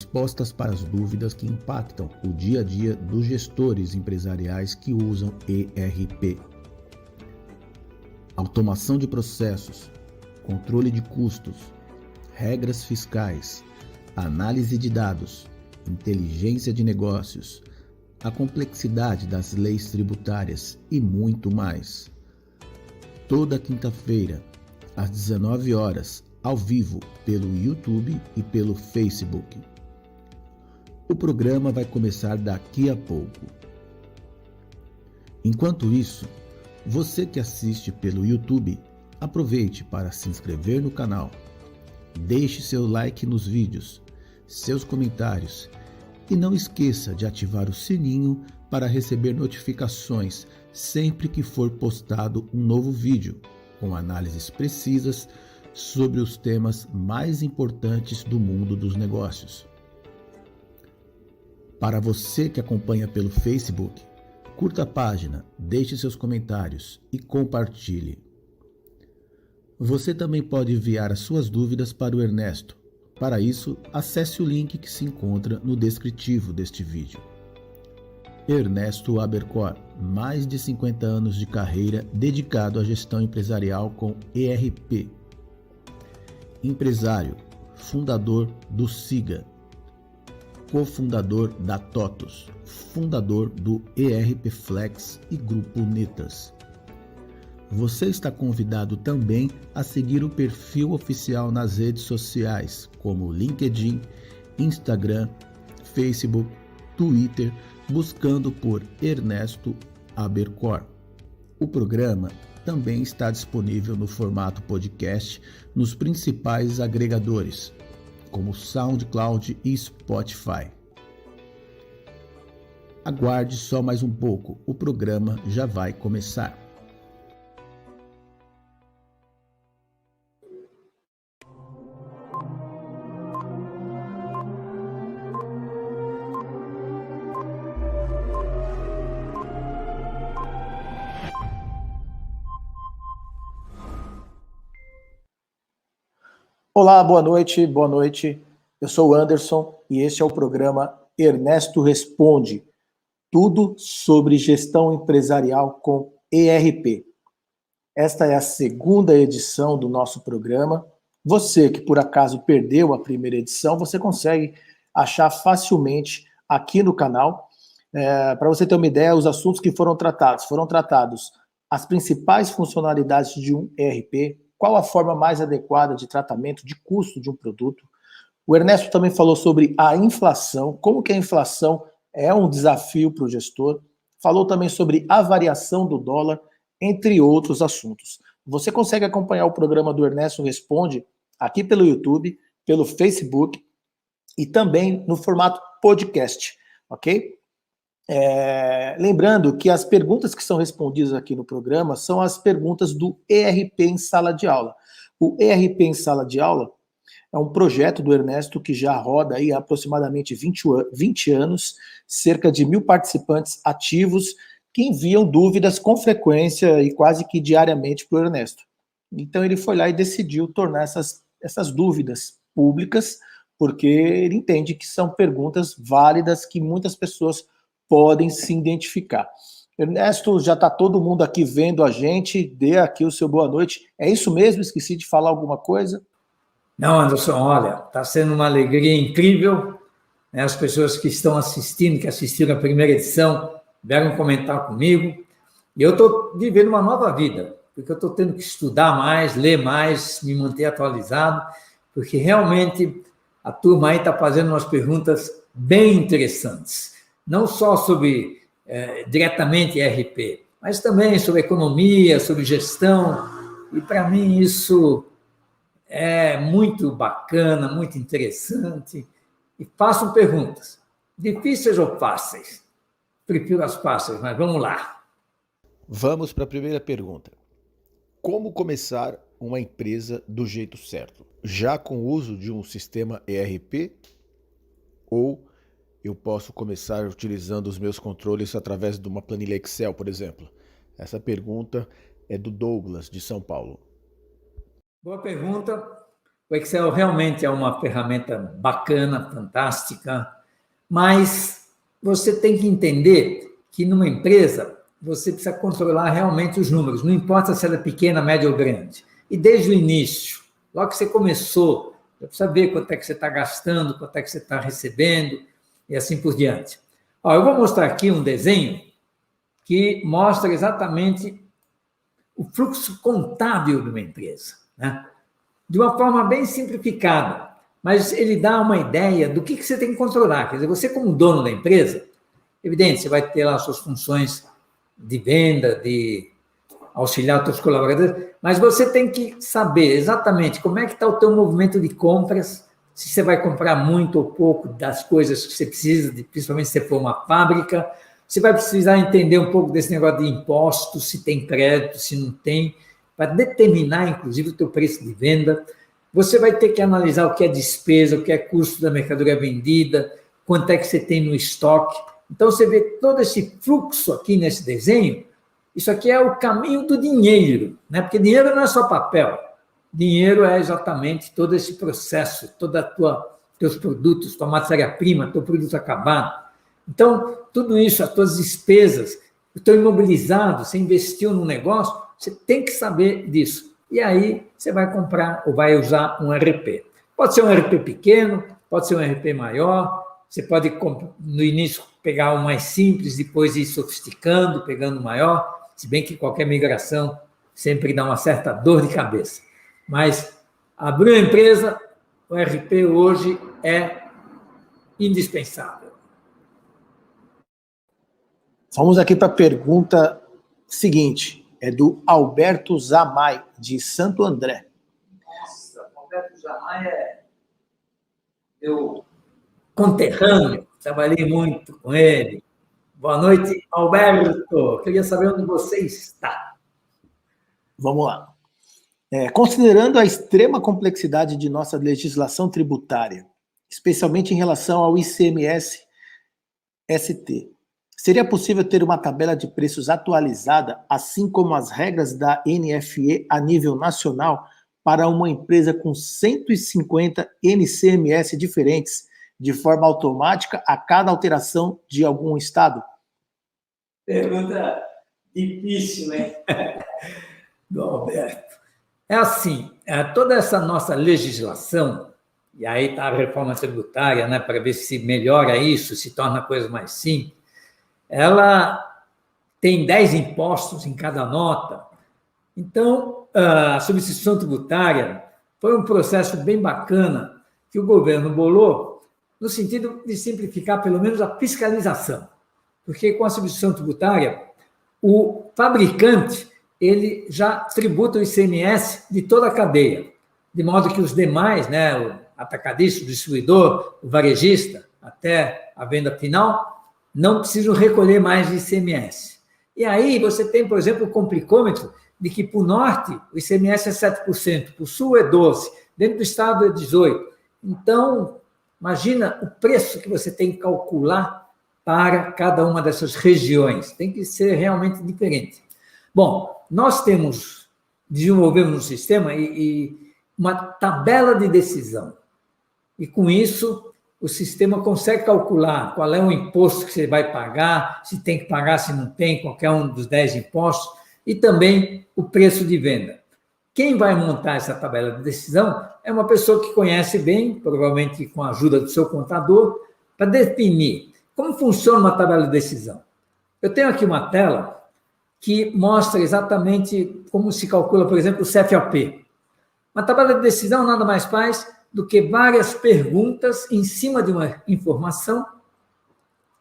Respostas para as dúvidas que impactam o dia a dia dos gestores empresariais que usam ERP. Automação de processos, controle de custos, regras fiscais, análise de dados, inteligência de negócios, a complexidade das leis tributárias e muito mais. Toda quinta-feira, às 19 horas, ao vivo, pelo YouTube e pelo Facebook. O programa vai começar daqui a pouco. Enquanto isso, você que assiste pelo YouTube, aproveite para se inscrever no canal, deixe seu like nos vídeos, seus comentários e não esqueça de ativar o sininho para receber notificações sempre que for postado um novo vídeo, com análises precisas sobre os temas mais importantes do mundo dos negócios. Para você que acompanha pelo Facebook, curta a página, deixe seus comentários e compartilhe. Você também pode enviar as suas dúvidas para o Ernesto. Para isso, acesse o link que se encontra no descritivo deste vídeo. Ernesto Abercor, mais de 50 anos de carreira dedicado à gestão empresarial com ERP. Empresário, fundador do SIGA, cofundador da TOTUS, fundador do ERP Flex e Grupo Netas. Você está convidado também a seguir o perfil oficial nas redes sociais, como LinkedIn, Instagram, Facebook, Twitter, buscando por Ernesto Abercor. O programa também está disponível no formato podcast nos principais agregadores, como SoundCloud e Spotify. Aguarde só mais um pouco, o programa já vai começar. Olá, boa noite. Eu sou o Anderson e este é o programa Ernesto Responde, tudo sobre gestão empresarial com ERP. Esta é a segunda edição do nosso programa. Você que por acaso perdeu a primeira edição, você consegue achar facilmente aqui no canal. Para você ter uma ideia, os assuntos que foram tratados as principais funcionalidades de um ERP, qual a forma mais adequada de tratamento de custo de um produto. O Ernesto também falou sobre a inflação, como que a inflação é um desafio para o gestor. Falou também sobre a variação do dólar, entre outros assuntos. Você consegue acompanhar o programa do Ernesto Responde aqui pelo YouTube, pelo Facebook e também no formato podcast, ok? Lembrando que as perguntas que são respondidas aqui no programa são as perguntas do ERP em Sala de Aula. O ERP em Sala de Aula é um projeto do Ernesto que já roda aí há aproximadamente 20 anos, cerca de 1.000 participantes ativos que enviam dúvidas com frequência e quase que diariamente para o Ernesto. Então ele foi lá e decidiu tornar essas dúvidas públicas, porque ele entende que são perguntas válidas que muitas pessoas podem se identificar. Ernesto, já está todo mundo aqui vendo a gente, dê aqui o seu boa noite. É isso mesmo? Esqueci de falar alguma coisa? Não, Anderson, olha, está sendo uma alegria incrível, né? As pessoas que estão assistindo, que assistiram a primeira edição, vieram comentar comigo, e eu estou vivendo uma nova vida, porque eu estou tendo que estudar mais, ler mais, me manter atualizado, porque realmente a turma aí está fazendo umas perguntas bem interessantes, não só sobre diretamente ERP, mas também sobre economia, sobre gestão, e para mim isso é muito bacana, muito interessante, e façam perguntas, difíceis ou fáceis? Prefiro as fáceis, mas vamos lá. Vamos para a primeira pergunta. Como começar uma empresa do jeito certo? Já com o uso de um sistema ERP? Ou eu posso começar utilizando os meus controles através de uma planilha Excel, por exemplo? Essa pergunta é do Douglas, de São Paulo. Boa pergunta. O Excel realmente é uma ferramenta bacana, fantástica, mas você tem que entender que numa empresa você precisa controlar realmente os números, não importa se ela é pequena, média ou grande. E desde o início, logo que você começou, você precisa ver quanto é que você está gastando, quanto é que você está recebendo, e assim por diante. Ó, eu vou mostrar aqui um desenho que mostra exatamente o fluxo contábil de uma empresa, né? De uma forma bem simplificada, mas ele dá uma ideia do que você tem que controlar. Quer dizer, você como dono da empresa, evidente, você vai ter lá as suas funções de venda, de auxiliar os seus colaboradores, mas você tem que saber exatamente como é que está o teu movimento de compras, se você vai comprar muito ou pouco das coisas que você precisa, principalmente se você for uma fábrica, você vai precisar entender um pouco desse negócio de impostos, se tem crédito, se não tem, para determinar, inclusive, o teu preço de venda. Você vai ter que analisar o que é despesa, o que é custo da mercadoria vendida, quanto é que você tem no estoque. Então, você vê todo esse fluxo aqui nesse desenho, isso aqui é o caminho do dinheiro, né? Porque dinheiro não é só papel. Dinheiro é exatamente todo esse processo, toda teus produtos, tua matéria-prima, teu produto acabado. Então, tudo isso, as tuas despesas, o teu imobilizado, você investiu num negócio, você tem que saber disso. E aí, você vai comprar ou vai usar um ERP. Pode ser um ERP pequeno, pode ser um ERP maior, você pode, no início, pegar o mais simples, depois ir sofisticando, pegando o maior, se bem que qualquer migração sempre dá uma certa dor de cabeça. Mas abrir uma empresa, o ERP hoje é indispensável. Vamos aqui para a pergunta seguinte, é do Alberto Zamay, de Santo André. Nossa, Alberto Zamay é meu conterrâneo, trabalhei muito com ele. Boa noite, Alberto. Queria saber onde você está. Vamos lá. Considerando a extrema complexidade de nossa legislação tributária, especialmente em relação ao ICMS-ST, seria possível ter uma tabela de preços atualizada, assim como as regras da NFE a nível nacional, para uma empresa com 150 NCMS diferentes, de forma automática a cada alteração de algum estado? Pergunta difícil, hein? Do Alberto. É assim, toda essa nossa legislação, e aí está a reforma tributária, né, para ver se melhora isso, se torna a coisa mais simples, ela tem 10 impostos em cada nota. Então, a substituição tributária foi um processo bem bacana que o governo bolou no sentido de simplificar, pelo menos, a fiscalização. Porque, com a substituição tributária, o fabricante ele já tributa o ICMS de toda a cadeia, de modo que os demais, né, o atacadista, o distribuidor, o varejista, até a venda final, não precisam recolher mais ICMS. E aí você tem, por exemplo, o complicômetro de que, para o norte, o ICMS é 7%, para o sul é 12%, dentro do estado é 18%. Então, imagina o preço que você tem que calcular para cada uma dessas regiões. Tem que ser realmente diferente. Bom, nós desenvolvemos um sistema e uma tabela de decisão. E, com isso, o sistema consegue calcular qual é o imposto que você vai pagar, se tem que pagar, se não tem, qualquer um dos 10 impostos, e também o preço de venda. Quem vai montar essa tabela de decisão é uma pessoa que conhece bem, provavelmente com a ajuda do seu contador, para definir como funciona uma tabela de decisão. Eu tenho aqui uma tela que mostra exatamente como se calcula, por exemplo, o CFOP. Uma tabela de decisão nada mais faz do que várias perguntas em cima de uma informação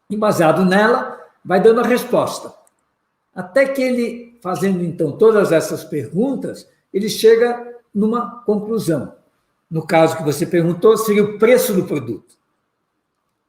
e, baseado nela, vai dando a resposta. Até que ele, fazendo, então, todas essas perguntas, ele chega numa conclusão. No caso que você perguntou, seria o preço do produto.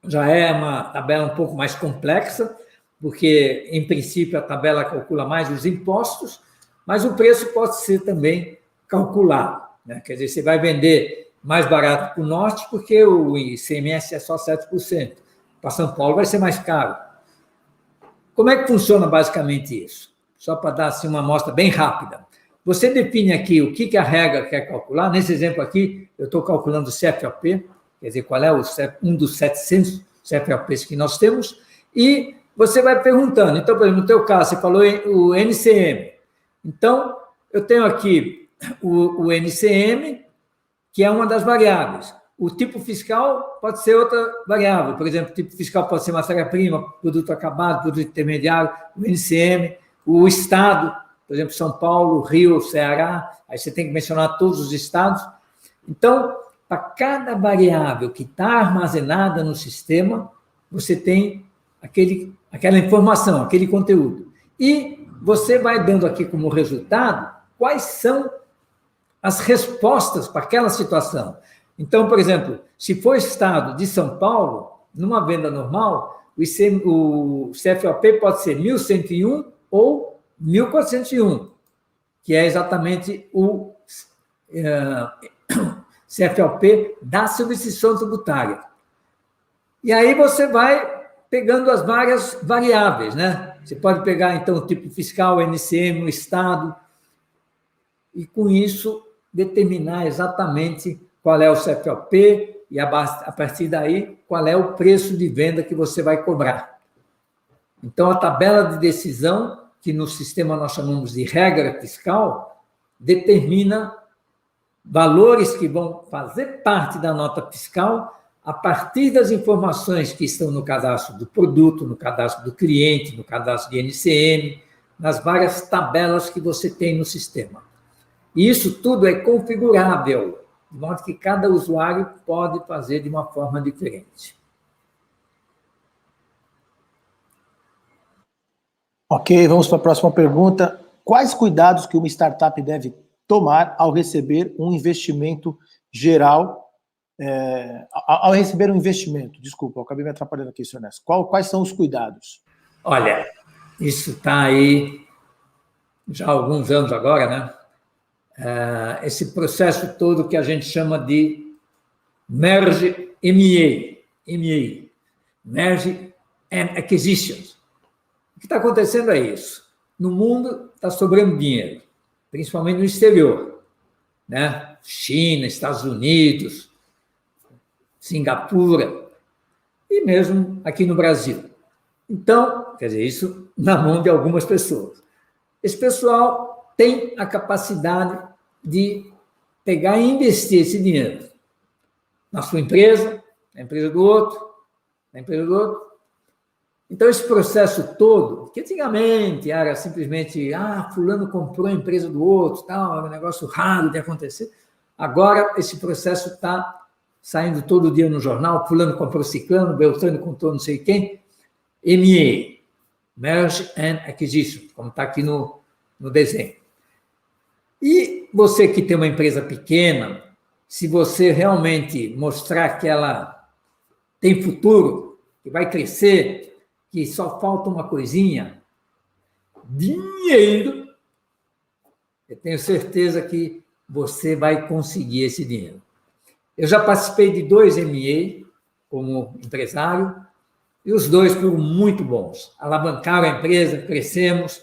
Já é uma tabela um pouco mais complexa, porque, em princípio, a tabela calcula mais os impostos, mas o preço pode ser também calculado, né? Quer dizer, você vai vender mais barato para o norte, porque o ICMS é só 7%. Para São Paulo vai ser mais caro. Como é que funciona basicamente isso? Só para dar assim, uma amostra bem rápida. você define aqui o que a regra quer calcular. Nesse exemplo aqui, eu estou calculando o CFOP, quer dizer, qual é um dos 700 CFOPs que nós temos, e você vai perguntando. Então, por exemplo, no teu caso, você falou o NCM. Então, eu tenho aqui o NCM, que é uma das variáveis. O tipo fiscal pode ser outra variável. Por exemplo, o tipo fiscal pode ser matéria-prima, produto acabado, produto intermediário, o NCM, o estado, por exemplo, São Paulo, Rio, Ceará, aí você tem que mencionar todos os estados. Então, para cada variável que está armazenada no sistema, você tem aquela informação, aquele conteúdo. E você vai dando aqui como resultado quais são as respostas para aquela situação. Então, por exemplo, se for o estado de São Paulo, numa venda normal, o CFOP pode ser 1.101 ou 1.401, que é exatamente o CFOP da substituição tributária. E aí você vai pegando as várias variáveis, né? Você pode pegar, então, o tipo fiscal, o NCM, o estado, e com isso determinar exatamente qual é o CFOP e, a partir daí, qual é o preço de venda que você vai cobrar. Então, a tabela de decisão, que no sistema nós chamamos de regra fiscal, determina valores que vão fazer parte da nota fiscal a partir das informações que estão no cadastro do produto, no cadastro do cliente, no cadastro de NCM, nas várias tabelas que você tem no sistema. E isso tudo é configurável, de modo que cada usuário pode fazer de uma forma diferente. Ok, vamos para a próxima pergunta. Quais cuidados que uma startup deve tomar ao receber um investimento geral? Ao receber um investimento, desculpa, eu acabei me atrapalhando aqui, senhor Ernesto. Quais são os cuidados? Olha, isso está aí já há alguns anos agora, né? Esse processo todo que a gente chama de Merge M&A, Merge and Acquisitions. O que está acontecendo é isso. No mundo está sobrando dinheiro, principalmente no exterior, né? China, Estados Unidos, Singapura e mesmo aqui no Brasil. Então, quer dizer, isso na mão de algumas pessoas. Esse pessoal tem a capacidade de pegar e investir esse dinheiro na sua empresa, na empresa do outro, na empresa do outro. Então, esse processo todo, que antigamente era simplesmente, fulano comprou a empresa do outro, tal, era um negócio raro de acontecer. Agora, esse processo está saindo todo dia no jornal, fulano comprou ciclano, Beltrano comprou não sei quem, M&A, Merge and Acquisition, como está aqui no desenho. E você que tem uma empresa pequena, se você realmente mostrar que ela tem futuro, que vai crescer, que só falta uma coisinha, dinheiro, eu tenho certeza que você vai conseguir esse dinheiro. Eu já participei de 2 M&A como empresário, e os 2 foram muito bons. Alavancaram a empresa, crescemos.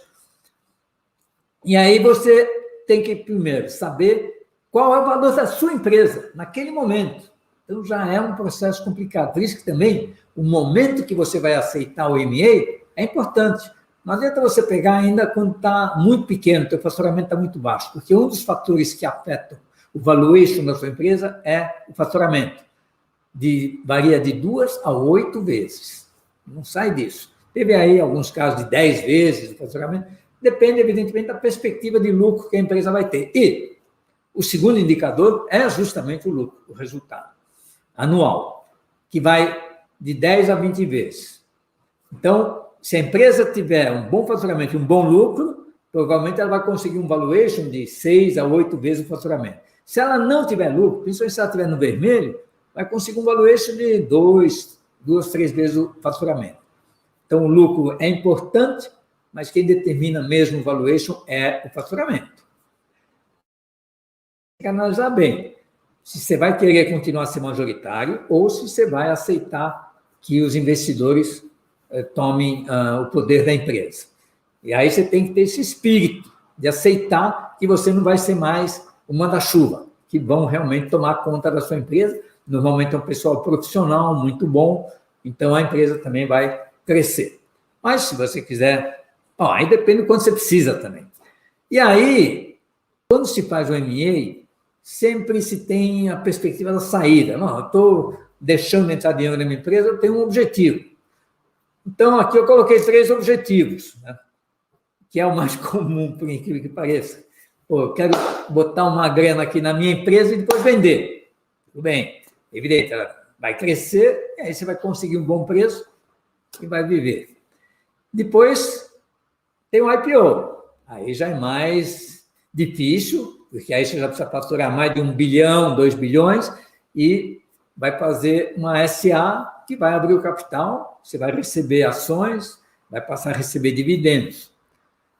E aí você tem que, primeiro, saber qual é o valor da sua empresa naquele momento. Então, já é um processo complicado. Por isso que também o momento que você vai aceitar o M&A é importante. Não adianta você pegar ainda quando está muito pequeno, o seu faturamento está muito baixo, porque um dos fatores que afetam o valuation da sua empresa é o faturamento. Varia de 2 a 8 vezes. Não sai disso. Teve aí alguns casos de 10 vezes o faturamento. Depende, evidentemente, da perspectiva de lucro que a empresa vai ter. E o segundo indicador é justamente o lucro, o resultado anual, que vai de 10 a 20 vezes. Então, se a empresa tiver um bom faturamento e um bom lucro, provavelmente ela vai conseguir um valuation de 6 a 8 vezes o faturamento. Se ela não tiver lucro, principalmente se ela estiver no vermelho, vai conseguir um valuation de 2, 3 vezes o faturamento. Então, o lucro é importante, mas quem determina mesmo o valuation é o faturamento. Tem que analisar bem se você vai querer continuar a ser majoritário ou se você vai aceitar que os investidores tomem o poder da empresa. E aí você tem que ter esse espírito de aceitar que você não vai ser mais o manda-chuva, que vão realmente tomar conta da sua empresa. Normalmente é um pessoal profissional, muito bom, então a empresa também vai crescer. Mas se você quiser, aí depende do quanto você precisa também. E aí, quando se faz o M&A, sempre se tem a perspectiva da saída. Não, eu estou deixando de entrar dinheiro na minha empresa, eu tenho um objetivo. Então, aqui eu coloquei 3 objetivos, né? Que é o mais comum, por incrível que pareça. Eu quero botar uma grana aqui na minha empresa e depois vender. Tudo bem, evidente, ela vai crescer, e aí você vai conseguir um bom preço e vai viver. Depois tem o IPO. Aí já é mais difícil, porque aí você já precisa faturar mais de 1 bilhão, 2 bilhões, e vai fazer uma SA que vai abrir o capital, você vai receber ações, vai passar a receber dividendos.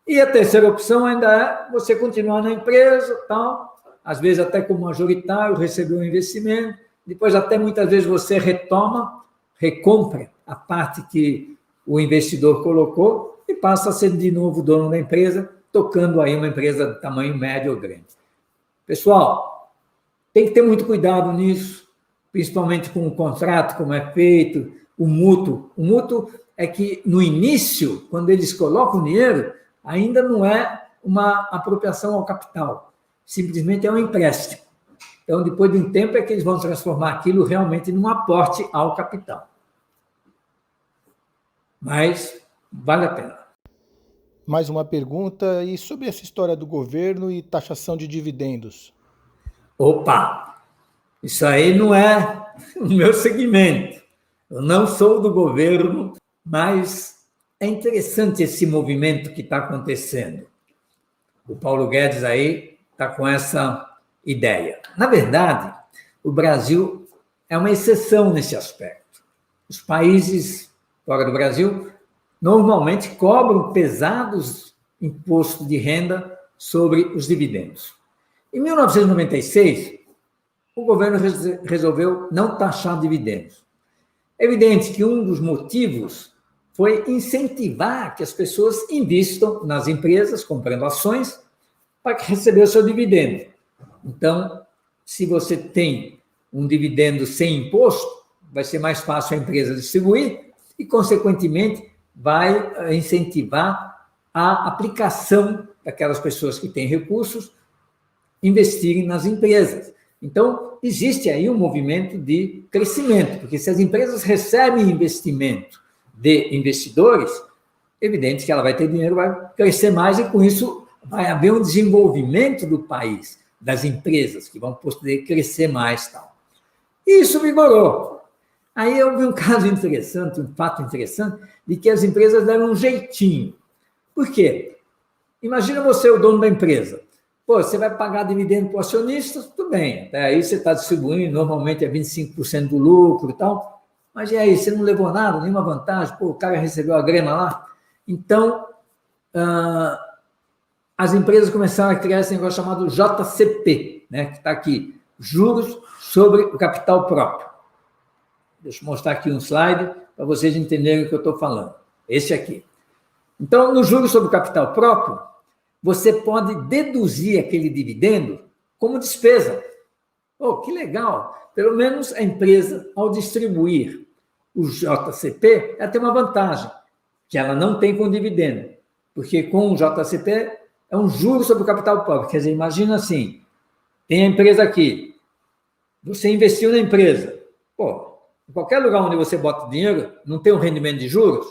E a terceira opção ainda é você continuar na empresa, tal, às vezes até como majoritário, receber um investimento, depois até muitas vezes você recompra a parte que o investidor colocou e passa a ser de novo dono da empresa, tocando aí uma empresa de tamanho médio ou grande. Pessoal, tem que ter muito cuidado nisso, principalmente com o contrato, como é feito, o mútuo. O mútuo é que, no início, quando eles colocam o dinheiro, ainda não é uma apropriação ao capital, simplesmente é um empréstimo. Então, depois de um tempo, é que eles vão transformar aquilo realmente num aporte ao capital. Mas vale a pena. Mais uma pergunta, e sobre essa história do governo e taxação de dividendos? Opa! Isso aí não é o meu segmento. Eu não sou do governo, mas é interessante esse movimento que está acontecendo. O Paulo Guedes aí está com essa ideia. Na verdade, o Brasil é uma exceção nesse aspecto. Os países fora do Brasil normalmente cobram pesados impostos de renda sobre os dividendos. Em 1996, o governo resolveu não taxar dividendos. É evidente que um dos motivos foi incentivar que as pessoas investam nas empresas, comprando ações, para receber o seu dividendo. Então, se você tem um dividendo sem imposto, vai ser mais fácil a empresa distribuir e, consequentemente, vai incentivar a aplicação daquelas pessoas que têm recursos investirem nas empresas. Então, existe aí um movimento de crescimento, porque se as empresas recebem investimento de investidores, é evidente que ela vai ter dinheiro, vai crescer mais, e com isso vai haver um desenvolvimento do país, das empresas, que vão poder crescer mais. Tal. E isso vigorou. Aí eu vi um caso interessante, um fato interessante, de que as empresas deram um jeitinho. Por quê? Imagina você, o dono da empresa. Pô, você vai pagar dividendo para o acionista, tudo bem. Até aí você está distribuindo, normalmente é 25% do lucro e tal. Mas e aí, você não levou nada, nenhuma vantagem? Pô, o cara recebeu a grana lá. Então, as empresas começaram a criar esse negócio chamado JCP, né, que está aqui, Juros sobre o Capital Próprio. Deixa eu mostrar aqui um slide para vocês entenderem o que eu estou falando. Esse aqui. Então, no juros sobre o capital próprio, você pode deduzir aquele dividendo como despesa. Oh, que legal! Pelo menos a empresa, ao distribuir o JCP, ela tem uma vantagem, que ela não tem com o dividendo. Porque com o JCP é um juro sobre o capital próprio. Quer dizer, imagina assim, tem a empresa aqui, você investiu na empresa. Pô, em qualquer lugar onde você bota dinheiro, não tem um rendimento de juros?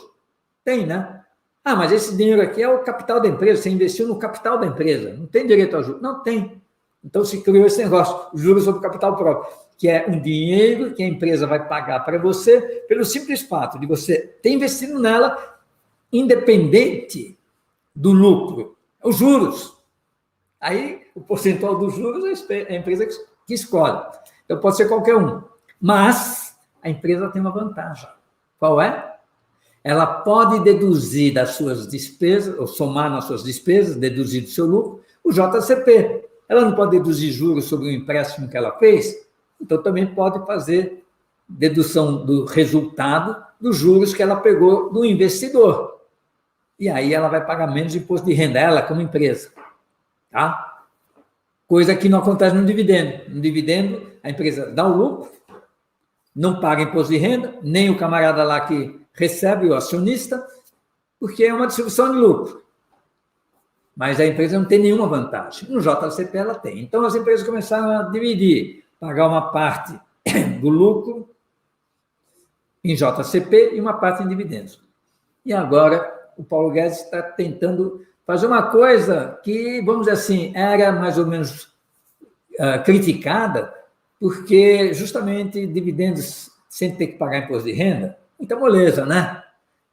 Tem, né? Ah, mas esse dinheiro aqui é o capital da empresa, você investiu no capital da empresa, não tem direito a juros? Não tem. Então se criou esse negócio, juros sobre o capital próprio, que é um dinheiro que a empresa vai pagar para você pelo simples fato de você ter investido nela, independente do lucro. Os juros. Aí, o percentual dos juros é a empresa que escolhe. Então, pode ser qualquer um. Mas a empresa tem uma vantagem. Qual é? Ela pode deduzir das suas despesas, ou somar nas suas despesas, deduzir do seu lucro, o JCP. Ela não pode deduzir juros sobre o empréstimo que ela fez, então também pode fazer dedução do resultado dos juros que ela pegou do investidor. E aí ela vai pagar menos imposto de renda, ela como empresa. Tá? coisa que não acontece no dividendo. No dividendo, a empresa dá o lucro, não paga imposto de renda, nem o camarada lá que recebe, o acionista, porque é uma distribuição de lucro. Mas a empresa não tem nenhuma vantagem. No JCP ela tem. Então, as empresas começaram a dividir, pagar uma parte do lucro em JCP e uma parte em dividendos. E agora o Paulo Guedes está tentando fazer uma coisa que, vamos dizer assim, era mais ou menos criticada, porque justamente dividendos sem ter que pagar imposto de renda, muita moleza, né?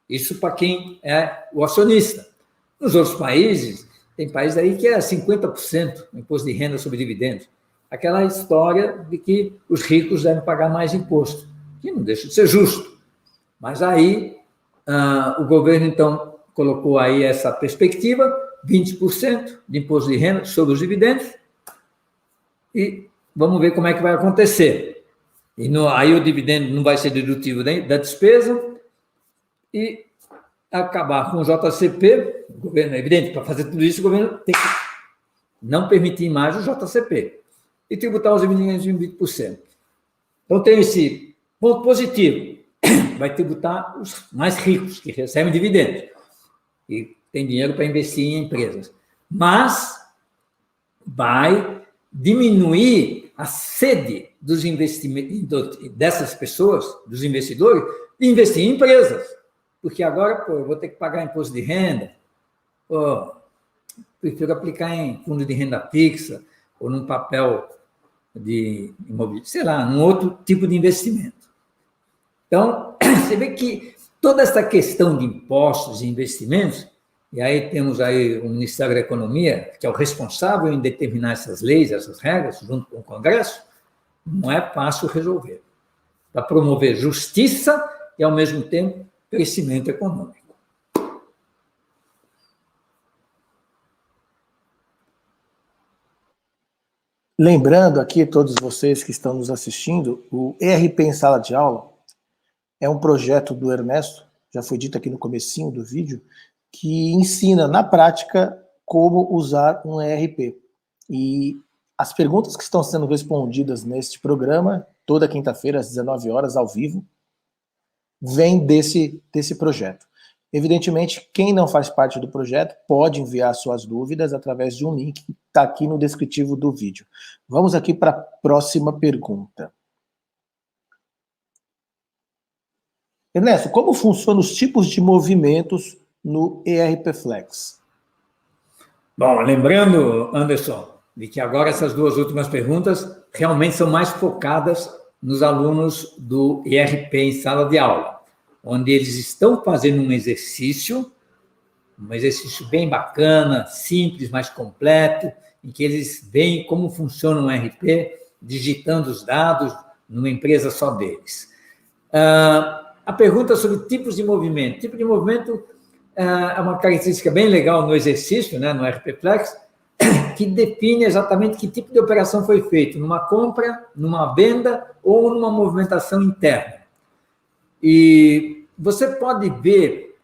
Isso para quem é o acionista. Nos outros países, tem países aí que é 50% o imposto de renda sobre dividendos. Aquela história de que os ricos devem pagar mais imposto, que não deixa de ser justo. Mas aí o governo, então, colocou aí essa perspectiva, 20% de imposto de renda sobre os dividendos, e vamos ver como é que vai acontecer. Aí o dividendo não vai ser dedutivo da despesa, e acabar com o JCP, o governo, é evidente, para fazer tudo isso, o governo tem que não permitir mais o JCP e tributar os dividendos em 20%. Então, tem esse ponto positivo, vai tributar os mais ricos, que recebem dividendos, e tem dinheiro para investir em empresas. Mas vai diminuir a sede dos investimentos dessas pessoas, dos investidores, de investir em empresas. Porque agora, eu vou ter que pagar imposto de renda, prefiro aplicar em fundo de renda fixa ou num papel de imobiliário, sei lá, num outro tipo de investimento. Então, você vê que toda essa questão de impostos e investimentos, e aí temos aí o Ministério da Economia, que é o responsável em determinar essas leis, essas regras, junto com o Congresso, não é fácil resolver. Para promover justiça e, ao mesmo tempo, crescimento econômico. Lembrando aqui, todos vocês que estão nos assistindo, o ERP em Sala de Aula é um projeto do Ernesto, já foi dito aqui no comecinho do vídeo, que ensina na prática como usar um ERP. E as perguntas que estão sendo respondidas neste programa, toda quinta-feira às 19 horas, ao vivo, vem desse projeto. Evidentemente, quem não faz parte do projeto pode enviar suas dúvidas através de um link que está aqui no descritivo do vídeo. Vamos aqui para a próxima pergunta. Ernesto, como funcionam os tipos de movimentos no ERP Flex? Bom, lembrando, Anderson, de que agora essas duas últimas perguntas realmente são mais focadas nos alunos do ERP em sala de aula, onde eles estão fazendo um exercício bem bacana, simples, mais completo, em que eles veem como funciona um ERP, digitando os dados numa empresa só deles. A pergunta sobre tipos de movimento. Tipo de movimento é uma característica bem legal no exercício, né, no ERP Flex, que define exatamente que tipo de operação foi feita, numa compra, numa venda ou numa movimentação interna. E você pode ver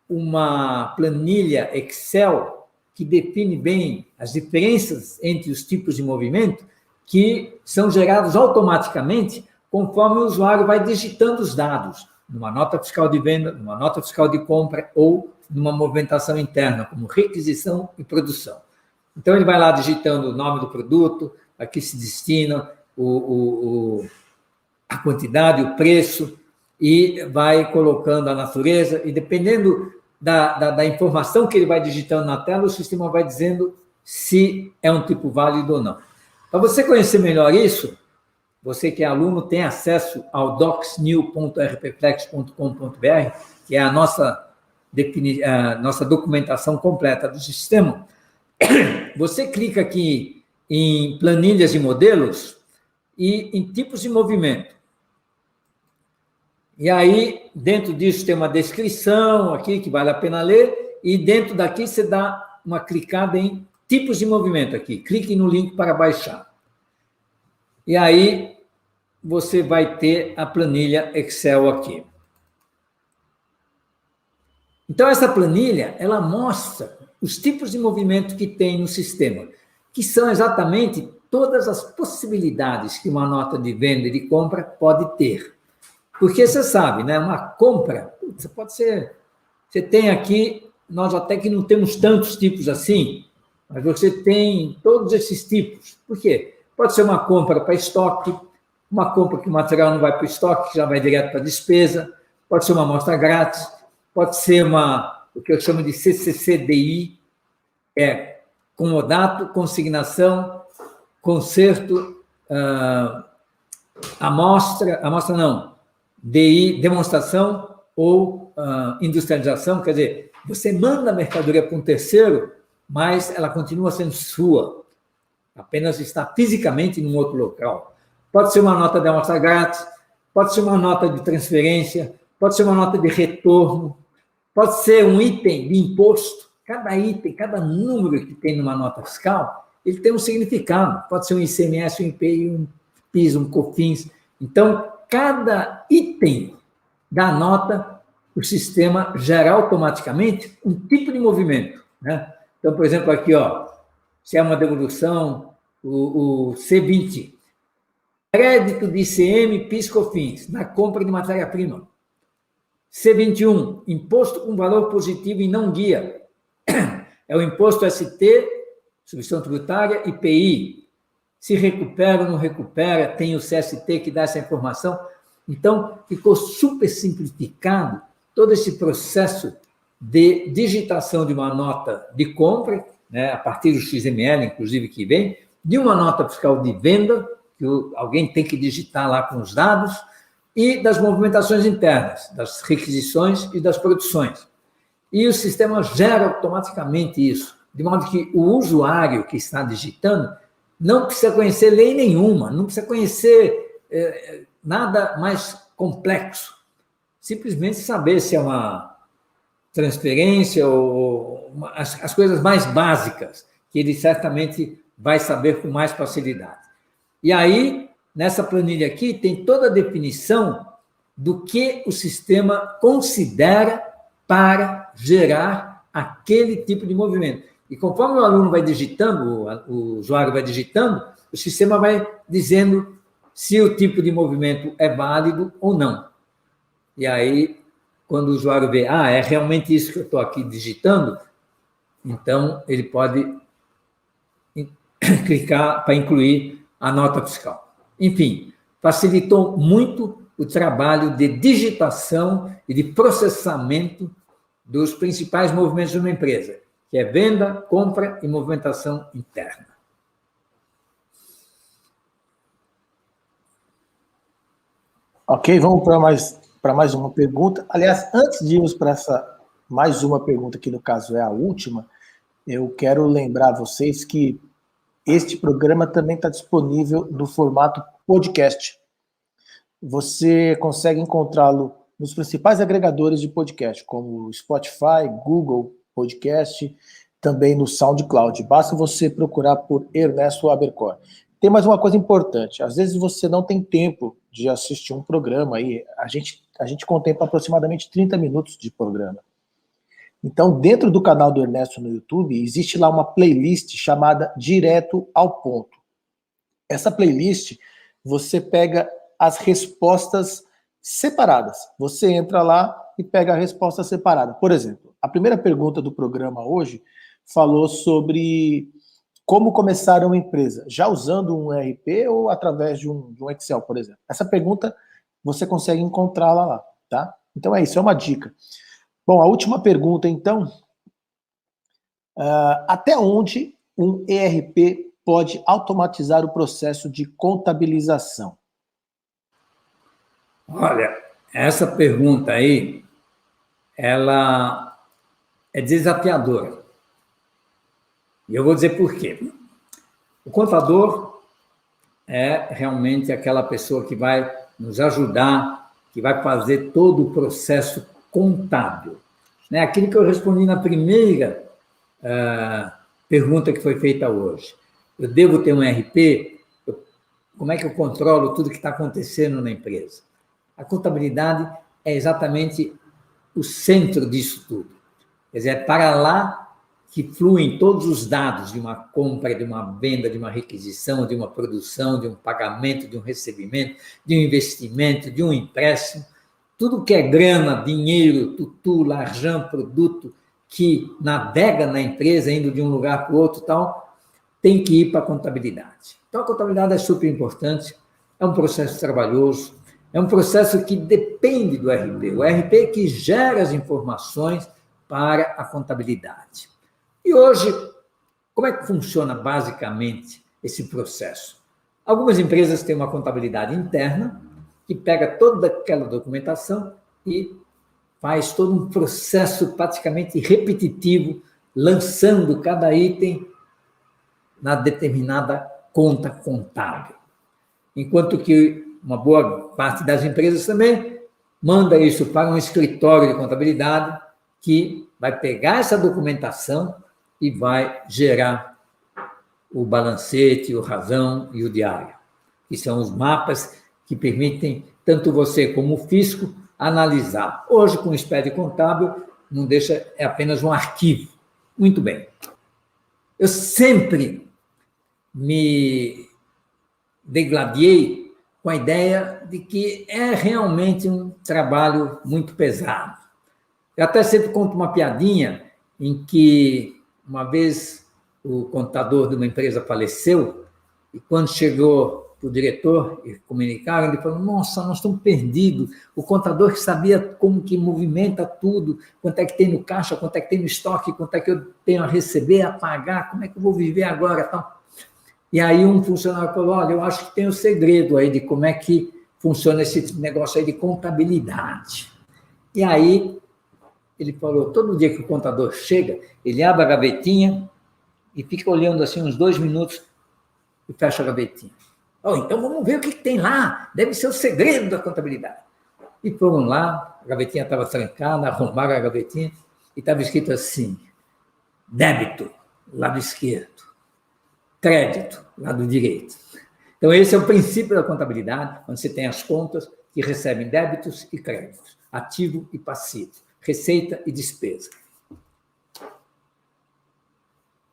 uma planilha Excel que define bem as diferenças entre os tipos de movimento que são gerados automaticamente conforme o usuário vai digitando os dados numa nota fiscal de venda, numa nota fiscal de compra ou numa movimentação interna, como requisição e produção. Então, ele vai lá digitando o nome do produto, a que se destina, a quantidade, o preço, e vai colocando a natureza, e dependendo da informação que ele vai digitando na tela, o sistema vai dizendo se é um tipo válido ou não. Para você conhecer melhor isso, você que é aluno tem acesso ao docsnew.rpplex.com.br, que é a nossa documentação completa do sistema. Você clica aqui em planilhas e modelos e em tipos de movimento. E aí, dentro disso, tem uma descrição aqui que vale a pena ler, e dentro daqui você dá uma clicada em tipos de movimento aqui. Clique no link para baixar. E aí, você vai ter a planilha Excel aqui. Então, essa planilha, ela mostra os tipos de movimento que tem no sistema. que são exatamente todas as possibilidades que uma nota de venda e de compra pode ter. Porque você sabe, né? Uma compra, você pode ser... Você tem aqui, nós até que não temos tantos tipos assim, mas você tem todos esses tipos. Por quê? Pode ser uma compra para estoque, uma compra que o material não vai para o estoque, que já vai direto para a despesa, pode ser uma amostra grátis, pode ser o que eu chamo de CCCDI, comodato, consignação, conserto, amostra não, DI, demonstração ou industrialização, quer dizer, você manda a mercadoria para um terceiro, mas ela continua sendo sua, apenas está fisicamente num outro local. Pode ser uma nota de amostra grátis, pode ser uma nota de transferência, pode ser uma nota de retorno, pode ser um item de imposto. Cada item, cada número que tem numa nota fiscal, ele tem um significado. Pode ser um ICMS, um IPI, um PIS, um COFINS. Então, cada item da nota, o sistema gera automaticamente um tipo de movimento, né? Então, por exemplo, aqui, se é uma devolução, o C20, crédito de ICM, PIS, COFINS, na compra de matéria-prima. C21, imposto com valor positivo e não guia. É o imposto ST, substituição tributária, IPI. Se recupera ou não recupera, tem o CST que dá essa informação. Então, ficou super simplificado todo esse processo de digitação de uma nota de compra, né, a partir do XML, inclusive, que vem, de uma nota fiscal de venda, que alguém tem que digitar lá com os dados, e das movimentações internas, das requisições e das produções. E o sistema gera automaticamente isso, de modo que o usuário que está digitando não precisa conhecer lei nenhuma, não precisa conhecer nada mais complexo. Simplesmente saber se é uma transferência ou as coisas mais básicas, que ele certamente vai saber com mais facilidade. E aí, nessa planilha aqui, tem toda a definição do que o sistema considera para gerar aquele tipo de movimento. E conforme o aluno vai digitando, o usuário vai digitando, o sistema vai dizendo se o tipo de movimento é válido ou não. E aí, quando o usuário vê, é realmente isso que eu estou aqui digitando, então ele pode clicar para incluir a nota fiscal. Enfim, facilitou muito o trabalho de digitação e de processamento dos principais movimentos de uma empresa, que é venda, compra e movimentação interna. Ok, vamos para mais uma pergunta. Aliás, antes de irmos para essa mais uma pergunta, que no caso é a última, eu quero lembrar a vocês que este programa também está disponível no formato podcast. Você consegue encontrá-lo nos principais agregadores de podcast, como Spotify, Google Podcast, também no SoundCloud. Basta você procurar por Ernesto Abercor. Tem mais uma coisa importante. Às vezes você não tem tempo de assistir um programa aí. A gente contempla aproximadamente 30 minutos de programa. Então, dentro do canal do Ernesto no YouTube, existe lá uma playlist chamada Direto ao Ponto. Essa playlist, você pega as respostas separadas. Você entra lá e pega a resposta separada. Por exemplo, a primeira pergunta do programa hoje falou sobre como começar uma empresa, já usando um ERP ou através de um Excel, por exemplo. Essa pergunta você consegue encontrá-la lá, tá? Então é isso, é uma dica. Bom, a última pergunta, então. Até onde um ERP pode automatizar o processo de contabilização? Olha, essa pergunta aí, ela é desafiadora. E eu vou dizer por quê. O contador é realmente aquela pessoa que vai nos ajudar, que vai fazer todo o processo contábil. Né? Aquilo que eu respondi na primeira pergunta que foi feita hoje. Eu devo ter um ERP? Como é que eu controlo tudo que está acontecendo na empresa? A contabilidade é exatamente o centro disso tudo. Quer dizer, é para lá que fluem todos os dados de uma compra, de uma venda, de uma requisição, de uma produção, de um pagamento, de um recebimento, de um investimento, de um empréstimo, tudo que é grana, dinheiro, tutu, larjão, produto que navega na empresa, indo de um lugar para o outro, tal, tem que ir para a contabilidade. Então, a contabilidade é super importante, é um processo trabalhoso, é um processo que depende do RP. O RP é que gera as informações para a contabilidade. E hoje, como é que funciona basicamente esse processo? Algumas empresas têm uma contabilidade interna, que pega toda aquela documentação e faz todo um processo praticamente repetitivo, lançando cada item na determinada conta contábil. Enquanto que uma boa parte das empresas também manda isso para um escritório de contabilidade que vai pegar essa documentação e vai gerar o balancete, o razão e o diário, que são os mapas que permitem tanto você como o fisco analisar. Hoje, com o SPED contábil, não deixa, é apenas um arquivo. Muito bem. Eu sempre me degladiei com a ideia de que é realmente um trabalho muito pesado. Eu até sempre conto uma piadinha em que uma vez o contador de uma empresa faleceu e quando chegou para o diretor e comunicaram, ele falou, nossa, nós estamos perdidos, o contador que sabia como que movimenta tudo, quanto é que tem no caixa, quanto é que tem no estoque, quanto é que eu tenho a receber, a pagar, como é que eu vou viver agora, tal. E aí um funcionário falou, olha, eu acho que tem um segredo aí de como é que funciona esse negócio aí de contabilidade. E aí ele falou, todo dia que o contador chega, ele abre a gavetinha e fica olhando assim uns 2 minutos e fecha a gavetinha. Oh, então vamos ver o que tem lá, deve ser o segredo da contabilidade. E foram lá, a gavetinha estava trancada, arrombaram a gavetinha e estava escrito assim, débito, lado esquerdo, crédito, lado direito. Então esse é o princípio da contabilidade, onde você tem as contas que recebem débitos e créditos, ativo e passivo, receita e despesa.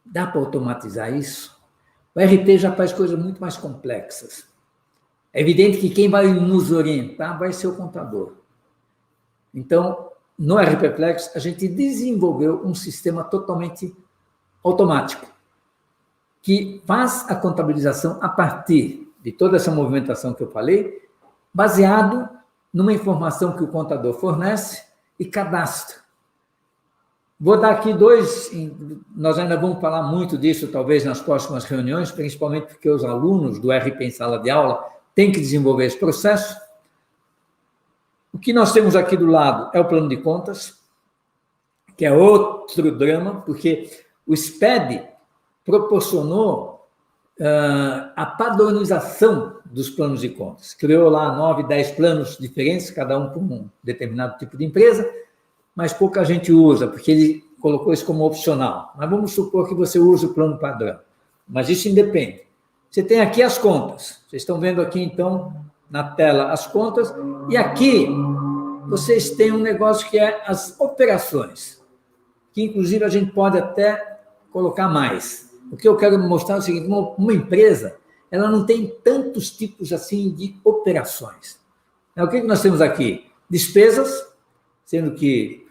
Dá para automatizar isso? O RP já faz coisas muito mais complexas. É evidente que quem vai nos orientar vai ser o contador. Então, no RP Flex, a gente desenvolveu um sistema totalmente automático, que faz a contabilização a partir de toda essa movimentação que eu falei, baseado numa informação que o contador fornece e cadastra. Vou dar aqui 2, nós ainda vamos falar muito disso, talvez, nas próximas reuniões, principalmente porque os alunos do RP em sala de aula têm que desenvolver esse processo. O que nós temos aqui do lado é o plano de contas, que é outro drama, porque o SPED proporcionou a padronização dos planos de contas. Criou lá 9, 10 planos diferentes, cada um com um determinado tipo de empresa, mas pouca gente usa, porque ele colocou isso como opcional. Mas vamos supor que você use o plano padrão. Mas isso independe. Você tem aqui as contas. Vocês estão vendo aqui, então, na tela, as contas. E aqui, vocês têm um negócio que é as operações, que, inclusive, a gente pode até colocar mais. O que eu quero mostrar é o seguinte, uma empresa, ela não tem tantos tipos, assim, de operações. O que nós temos aqui? Despesas, sendo que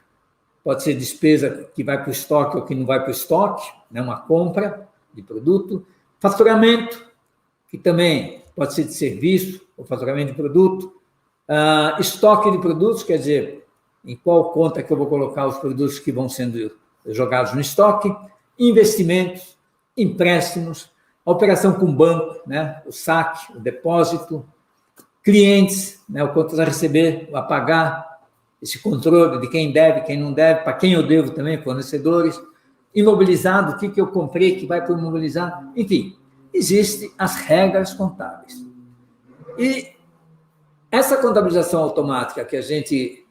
pode ser despesa que vai para o estoque ou que não vai para o estoque, né? Uma compra de produto. Faturamento, que também pode ser de serviço ou faturamento de produto. Estoque de produtos, quer dizer, em qual conta que eu vou colocar os produtos que vão sendo jogados no estoque. Investimentos, empréstimos, a operação com o banco, né? O saque, o depósito. Clientes, né? O quanto a receber, a pagar. Esse controle de quem deve, quem não deve, para quem eu devo também, fornecedores, imobilizado, o que eu comprei que vai para o imobilizado, enfim, existem as regras contábeis. E essa contabilização automática que a gente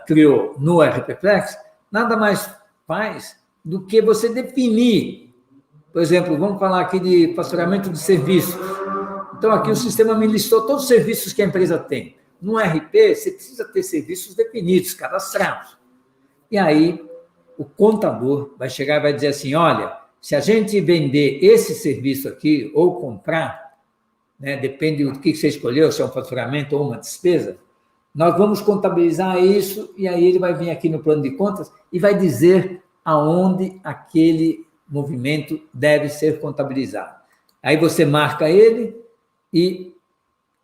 criou no RP Flex, nada mais faz do que você definir, por exemplo, vamos falar aqui de faturamento de serviços. Então, aqui o sistema me listou todos os serviços que a empresa tem. No RP, você precisa ter serviços definidos, cadastrados. E aí, o contador vai chegar e vai dizer assim, olha, se a gente vender esse serviço aqui ou comprar, né, depende do que você escolheu, se é um faturamento ou uma despesa, nós vamos contabilizar isso e aí ele vai vir aqui no plano de contas e vai dizer aonde aquele movimento deve ser contabilizado. Aí você marca ele e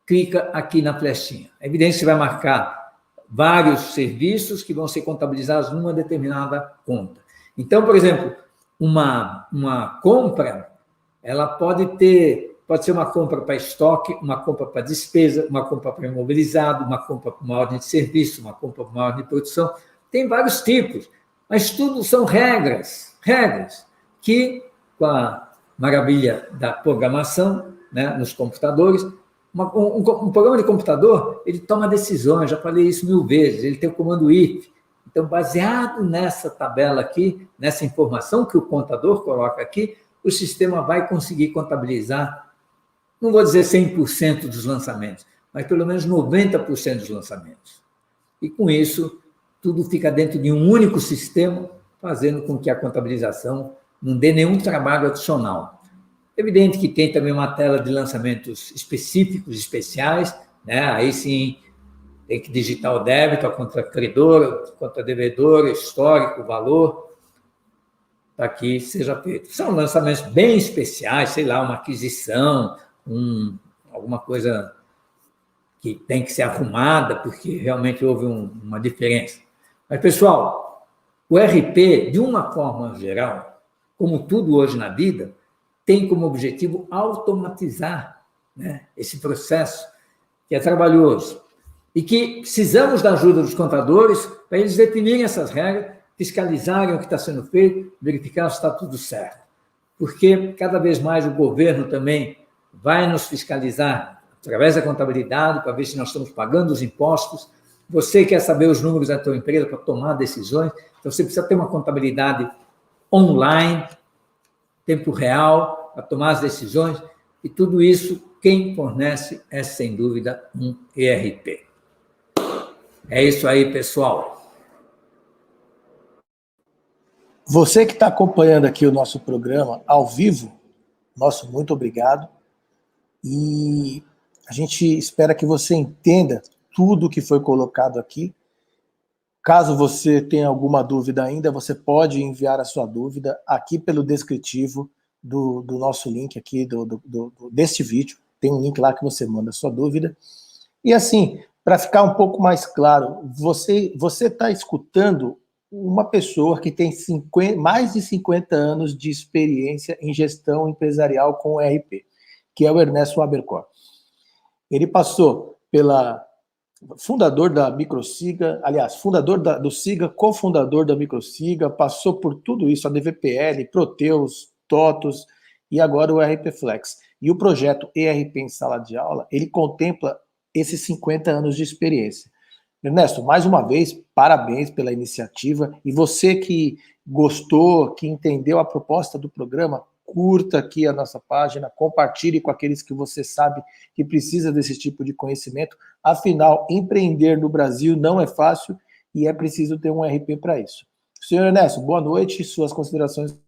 clica aqui na flechinha. É evidente que você vai marcar vários serviços que vão ser contabilizados numa determinada conta. Então, por exemplo, uma compra, ela pode ser uma compra para estoque, uma compra para despesa, uma compra para imobilizado, uma compra para uma ordem de serviço, uma compra para uma ordem de produção. Tem vários tipos, mas tudo são regras que, com a maravilha da programação, né, nos computadores, um programa de computador, ele toma decisões, já falei isso 1000 vezes, ele tem o comando if. Então, baseado nessa tabela aqui, nessa informação que o contador coloca aqui, o sistema vai conseguir contabilizar, não vou dizer 100% dos lançamentos, mas pelo menos 90% dos lançamentos. E com isso, tudo fica dentro de um único sistema, fazendo com que a contabilização não dê nenhum trabalho adicional. Evidente que tem também uma tela de lançamentos específicos, especiais, né? Aí sim tem que digitar o débito, a conta credora, a conta devedora, histórico, valor, para que seja feito. São lançamentos bem especiais, sei lá, uma aquisição, alguma coisa que tem que ser arrumada, porque realmente houve uma diferença. Mas, pessoal, o RP, de uma forma geral, como tudo hoje na vida, tem como objetivo automatizar, né, esse processo que é trabalhoso e que precisamos da ajuda dos contadores para eles definirem essas regras, fiscalizarem o que está sendo feito, verificar se está tudo certo. Porque cada vez mais o governo também vai nos fiscalizar através da contabilidade para ver se nós estamos pagando os impostos. Você quer saber os números da tua empresa para tomar decisões, então você precisa ter uma contabilidade online, tempo real, para tomar as decisões, e tudo isso, quem fornece é, sem dúvida, um ERP. É isso aí, pessoal. Você que está acompanhando aqui o nosso programa ao vivo, nosso muito obrigado. E a gente espera que você entenda tudo que foi colocado aqui. Caso você tenha alguma dúvida ainda, você pode enviar a sua dúvida aqui pelo descritivo do nosso link aqui, deste vídeo. Tem um link lá que você manda a sua dúvida. E assim, para ficar um pouco mais claro, você está escutando uma pessoa que tem mais de 50 anos de experiência em gestão empresarial com ERP, que é o Ernesto Abercor. Ele passou pela fundador da Microsiga, aliás, fundador do Siga, cofundador da Microsiga, passou por tudo isso, a DVPL, Proteus, TOTUS e agora o ERP Flex. E o projeto ERP em Sala de Aula, ele contempla esses 50 anos de experiência. Ernesto, mais uma vez, parabéns pela iniciativa. E você que gostou, que entendeu a proposta do programa, curta aqui a nossa página, compartilhe com aqueles que você sabe que precisa desse tipo de conhecimento. Afinal, empreender no Brasil não é fácil e é preciso ter um RP para isso. Senhor Ernesto, boa noite, suas considerações.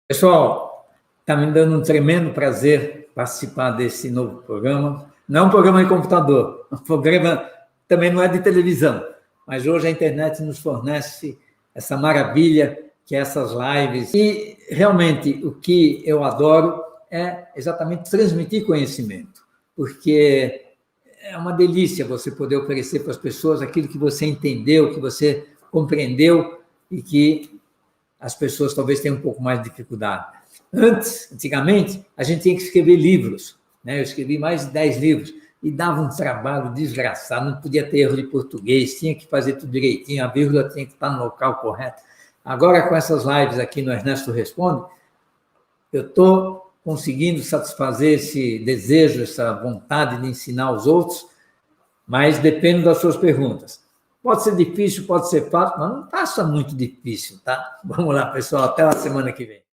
Pessoal, está me dando um tremendo prazer participar desse novo programa. Não é um programa de computador, um programa também não é de televisão, mas hoje a internet nos fornece essa maravilha que é essas lives. E realmente o que eu adoro é exatamente transmitir conhecimento, porque é uma delícia você poder oferecer para as pessoas aquilo que você entendeu, que você compreendeu e que as pessoas talvez tenham um pouco mais de dificuldade. Antigamente, a gente tinha que escrever livros, né? Eu escrevi mais de 10 livros e dava um trabalho desgraçado, não podia ter erro de português, tinha que fazer tudo direitinho, a vírgula tinha que estar no local correto. Agora, com essas lives aqui no Ernesto Responde, eu estou conseguindo satisfazer esse desejo, essa vontade de ensinar aos outros, mas depende das suas perguntas. Pode ser difícil, pode ser fácil, mas não faça muito difícil, tá? Vamos lá, pessoal, até a semana que vem.